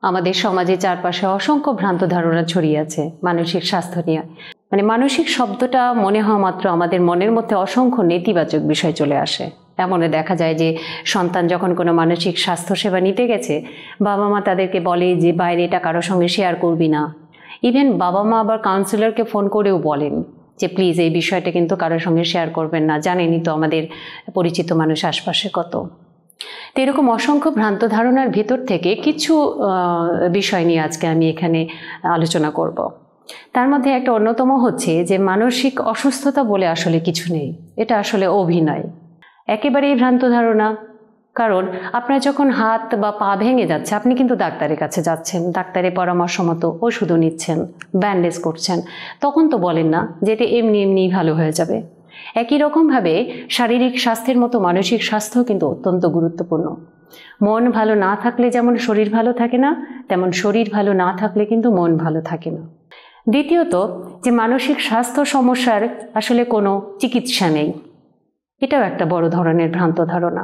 আমাদের সমাজে চারপাশে অসংখ্য ভ্রান্ত ধারণা ছড়িয়ে আছে মানসিক স্বাস্থ্য নিয়ে। মানসিক শব্দটা মনে হওয়া মাত্র আমাদের মনের মধ্যে অসংখ্য নেতিবাচক বিষয় চলে আসে। এমনও দেখা যায় যে সন্তান যখন কোনো মানসিক স্বাস্থ্য সেবা নিতে গেছে, বাবা মা তাদেরকে বলে যে বাইরে এটা কারোর সঙ্গে শেয়ার করবি না। ইভেন বাবা মা আবার কাউন্সিলরকে ফোন করেও বলেন যে প্লিজ এই বিষয়টা কিন্তু কারোর সঙ্গে শেয়ার করবেন না, জানেনই তো আমাদের পরিচিত মানুষ আশপাশে কত। তো এরকম অসংখ্য ভ্রান্ত ধারণার ভিতর থেকে কিছু বিষয় নিয়ে আজকে আমি এখানে আলোচনা করব। তার মধ্যে একটা অন্যতম হচ্ছে যে মানসিক অসুস্থতা বলে আসলে কিছু নেই, এটা আসলে অভিনয়, একেবারেই ভ্রান্ত ধারণা। কারণ আপনার যখন হাত বা পা ভেঙে যাচ্ছে, আপনি কিন্তু ডাক্তারের কাছে যাচ্ছেন, ডাক্তারের পরামর্শ মতো ওষুধও নিচ্ছেন, ব্যান্ডেজ করছেন, তখন তো বলেন না যে এটা এমনি এমনিই ভালো হয়ে যাবে। একই রকমভাবে শারীরিক স্বাস্থ্যের মতো মানসিক স্বাস্থ্য কিন্তু অত্যন্ত গুরুত্বপূর্ণ। মন ভালো না থাকলে যেমন শরীর ভালো থাকে না, তেমন শরীর ভালো না থাকলে কিন্তু মন ভালো থাকে না। দ্বিতীয়ত, যে মানসিক স্বাস্থ্য সমস্যার আসলে কোনো চিকিৎসা নেই, এটাও একটা বড় ধরনের ভ্রান্ত ধারণা।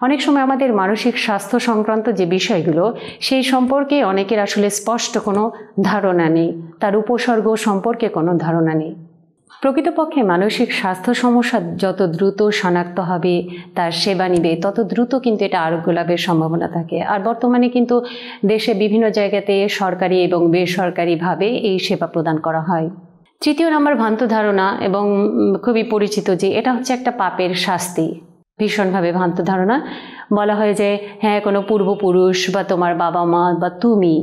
অনেক সময় আমাদের মানসিক স্বাস্থ্য সংক্রান্ত যে বিষয়গুলো, সেই সম্পর্কে অনেকের আসলে স্পষ্ট কোনো ধারণা নেই, তার উপসর্গ সম্পর্কে কোনো ধারণা নেই। প্রকৃতপক্ষে মানসিক স্বাস্থ্য সমস্যা যত দ্রুত শনাক্ত হবে, তার সেবা নিবে, তত দ্রুত কিন্তু এটা আরোগ্য লাভের সম্ভাবনা থাকে। আর বর্তমানে কিন্তু দেশে বিভিন্ন জায়গাতে সরকারি এবং বেসরকারিভাবে এই সেবা প্রদান করা হয়। তৃতীয় নম্বর ভ্রান্ত ধারণা, এবং খুবই পরিচিত, যে এটা হচ্ছে একটা পাপের শাস্তি। ভীষণভাবে ভ্রান্ত ধারণা। বলা হয় যে হ্যাঁ, কোনো পূর্বপুরুষ বা তোমার বাবা মা বা তুমি,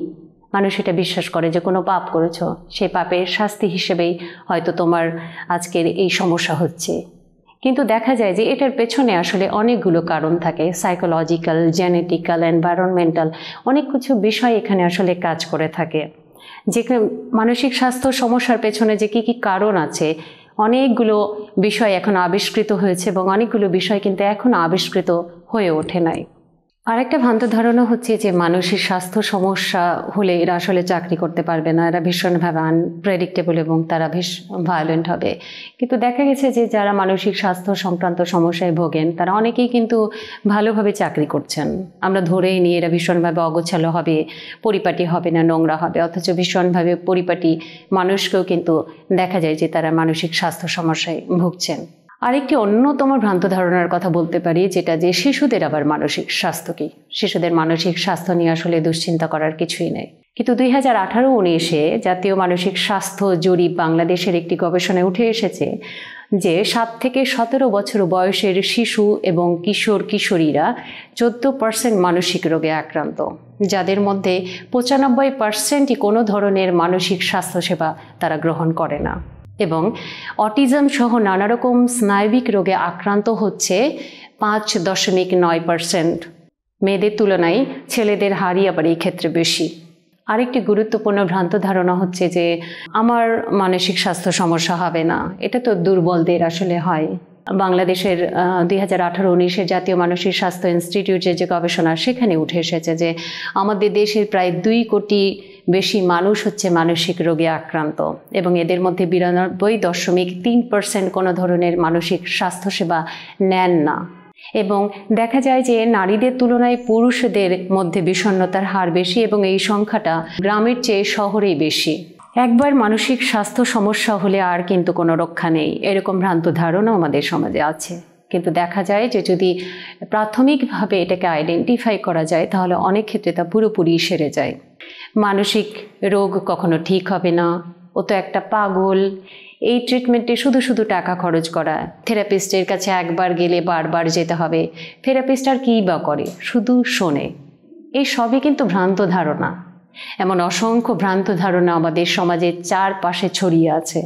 মানুষ এটা বিশ্বাস করে যে কোনো পাপ করেছ, সেই পাপের শাস্তি হিসেবেই হয়তো তোমার আজকের এই সমস্যা হচ্ছে। কিন্তু দেখা যায় যে এটার পেছনে আসলে অনেকগুলো কারণ থাকে, সাইকোলজিক্যাল, জেনেটিক্যাল, এনভায়রনমেন্টাল, অনেক কিছু বিষয় এখানে আসলে কাজ করে থাকে। যে মানসিক স্বাস্থ্য সমস্যার পেছনে যে কী কী কারণ আছে, অনেকগুলো বিষয় এখন আবিষ্কৃত হয়েছে, এবং অনেকগুলো বিষয় কিন্তু এখনও আবিষ্কৃত হয়ে ওঠে নাই। আরেকটা ভ্রান্ত ধারণা হচ্ছে যে মানসিক স্বাস্থ্য সমস্যা হলে এরা আসলে চাকরি করতে পারবে না, এরা ভীষণভাবে আনপ্রেডিক্টেবল এবং তারা বেশ ভায়োলেন্ট হবে। কিন্তু দেখা গেছে যে যারা মানসিক স্বাস্থ্য সংক্রান্ত সমস্যায় ভোগেন, তারা অনেকেই কিন্তু ভালোভাবে চাকরি করছেন। আমরা ধরেই নিই এরা ভীষণভাবে অগোছালো হবে, পরিপাটি হবে না, নোংরা হবে, অথচ ভীষণভাবে পরিপাটি মানুষকেও কিন্তু দেখা যায় যে তারা মানসিক স্বাস্থ্য সমস্যায় ভুগছেন। আরেকটি অন্যতম ভ্রান্ত ধারণার কথা বলতে পারি, যেটা যে শিশুদের আবার মানসিক স্বাস্থ্য কী। শিশুদের মানসিক স্বাস্থ্য নিয়ে আসলে দুশ্চিন্তা করার কিছুই নেই। কিন্তু 2018-19 জাতীয় মানসিক স্বাস্থ্য জরিপ বাংলাদেশের একটি গবেষণায় উঠে এসেছে যে 7 থেকে 17 বছর বয়সের শিশু এবং কিশোর কিশোরীরা 14% মানসিক রোগে আক্রান্ত, যাদের মধ্যে 95%ই কোনো ধরনের মানসিক স্বাস্থ্যসেবা তারা গ্রহণ করে না। এবং অটিজম সহ নানা রকম স্নায়বিক রোগে আক্রান্ত হচ্ছে 5.9%। মেয়েদের তুলনায় ছেলেদের হারই আবার এই ক্ষেত্রে বেশি। আরেকটি গুরুত্বপূর্ণ ভ্রান্ত ধারণা হচ্ছে যে আমার মানসিক স্বাস্থ্য সমস্যা হবে না, এটা তো দুর্বলদের আসলে হয়। বাংলাদেশের 2018-19 জাতীয় মানসিক স্বাস্থ্য ইনস্টিটিউটের যে গবেষণা, সেখানে উঠে এসেছে যে আমাদের দেশের প্রায় 2 কোটি বেশি মানুষ হচ্ছে মানসিক রোগে আক্রান্ত, এবং এদের মধ্যে 92.3% কোনো ধরনের মানসিক স্বাস্থ্যসেবা নেন না। এবং দেখা যায় যে নারীদের তুলনায় পুরুষদের মধ্যে বিষণ্ণতার হার বেশি, এবং এই সংখ্যাটা গ্রামের চেয়ে শহরেই বেশি। একবার মানসিক স্বাস্থ্য সমস্যা হলে আর কিন্তু কোনো রক্ষা নেই, এরকম ভ্রান্ত ধারণা আমাদের সমাজে আছে। কিন্তু দেখা যায় যে যদি প্রাথমিকভাবে এটাকে আইডেন্টিফাই করা যায়, তাহলে অনেক ক্ষেত্রে তা পুরোপুরি সেরে যায়। মানসিক রোগ কখনো ঠিক হবে না, ও তো একটা পাগল, এই ট্রিটমেন্টে শুধু শুধু টাকা খরচ করা, থেরাপিস্টের কাছে একবার গেলে বারবার যেতে হবে, থেরাপিস্ট আর কী বা করে, শুধু শোনে। এই সবই কিন্তু ভ্রান্ত ধারণা। এমন অসংখ্য ভ্রান্ত ধারণা আমাদের সমাজের চারপাশে ছড়িয়ে আছে,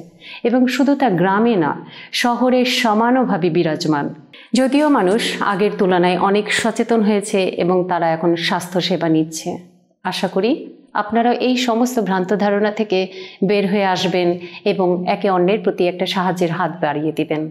এবং শুধু তা গ্রামে না, শহরে সমানভাবে বিরাজমান। যদিও মানুষ আগের তুলনায় অনেক সচেতন হয়েছে এবং তারা এখন স্বাস্থ্যসেবা নিচ্ছে। আশা করি আপনারা এই সমস্ত ভ্রান্ত ধারণা থেকে বের হয়ে আসবেন এবং একে অন্যের প্রতি একটা সাহায্যের হাত বাড়িয়ে দিবেন।